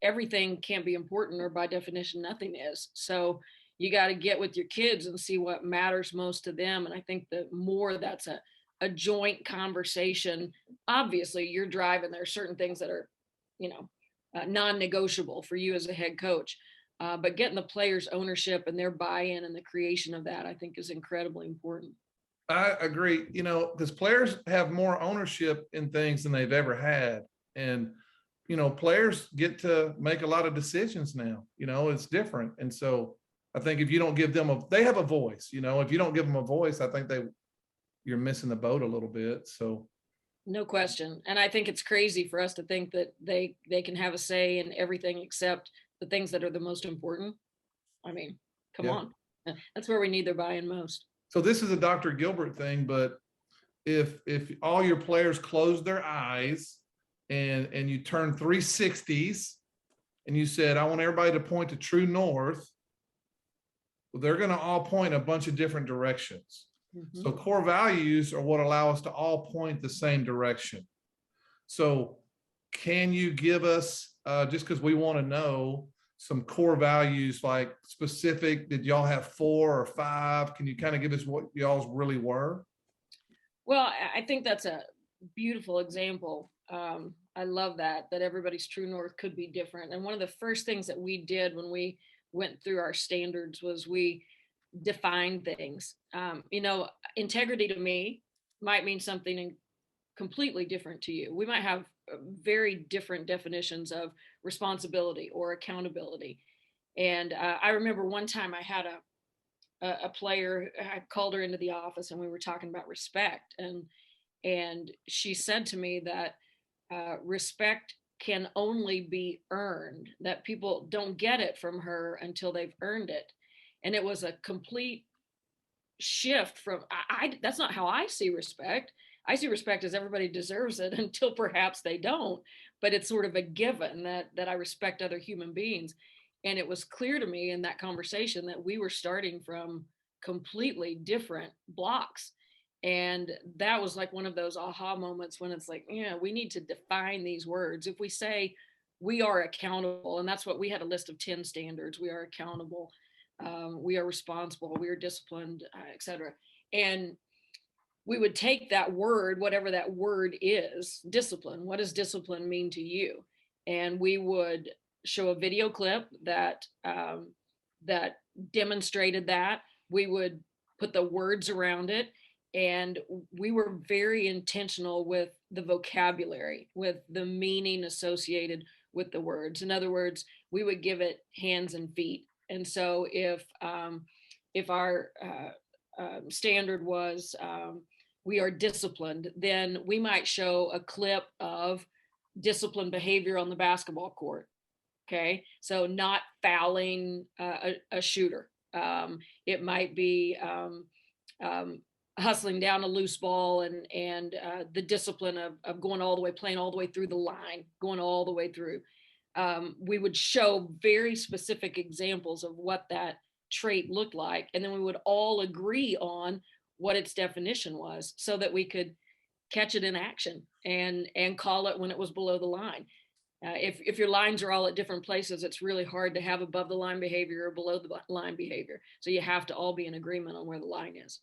everything can't be important, or by definition, nothing is. So you got to get with your kids and see what matters most to them. And I think the more that's a joint conversation, obviously you're driving. There are certain things that are, you know, non-negotiable for you as a head coach. But getting the players ownership and their buy-in and the creation of that, I think, is incredibly important. I agree, because players have more ownership in things than they've ever had. And, players get to make a lot of decisions now, it's different. And so I think if you don't give them they have a voice, if you don't give them a voice, I think you're missing the boat a little bit. So. No question. And I think it's crazy for us to think that they can have a say in everything except the things that are the most important. I mean, come Yeah. on. That's where we need their buy-in most. So this is a Dr. Gilbert thing, but if all your players close their eyes and you turn 360s and you said, I want everybody to point to true north, well, they're going to all point a bunch of different directions. Mm-hmm. So core values are what allow us to all point the same direction. So can you give us, just because we want to know, some core values, like specific? Did y'all have 4 or 5? Can you kind of give us what y'all's really were? Well, I think that's a beautiful example. I love that everybody's true north could be different. And one of the first things that we did when we went through our standards was we defined things. Integrity to me might mean something completely different to you. We might have very different definitions of responsibility or accountability. And I remember one time I had a player. I called her into the office and we were talking about respect, and she said to me that respect can only be earned, that people don't get it from her until they've earned it. And it was a complete shift from that's not how I see respect. I see respect as everybody deserves it until perhaps they don't, but it's sort of a given that I respect other human beings. And it was clear to me in that conversation that we were starting from completely different blocks. And that was like one of those aha moments when it's like, yeah, we need to define these words. If we say we are accountable, and that's what we had, a list of 10 standards: we are accountable, we are responsible, we are disciplined, etc. And we would take that word, whatever that word is, discipline. What does discipline mean to you? And we would show a video clip that that demonstrated that. We would put the words around it, and we were very intentional with the vocabulary, with the meaning associated with the words. In other words, we would give it hands and feet. And so if our standard was we are disciplined, then we might show a clip of disciplined behavior on the basketball court. Okay, so not fouling a shooter. It might be hustling down a loose ball, and the discipline of going all the way, playing all the way through the line, going all the way through. We would show very specific examples of what that trait looked like, and then we would all agree on what its definition was, so that we could catch it in action and call it when it was below the line. If your lines are all at different places, it's really hard to have above the line behavior or below the line behavior. So you have to all be in agreement on where the line is.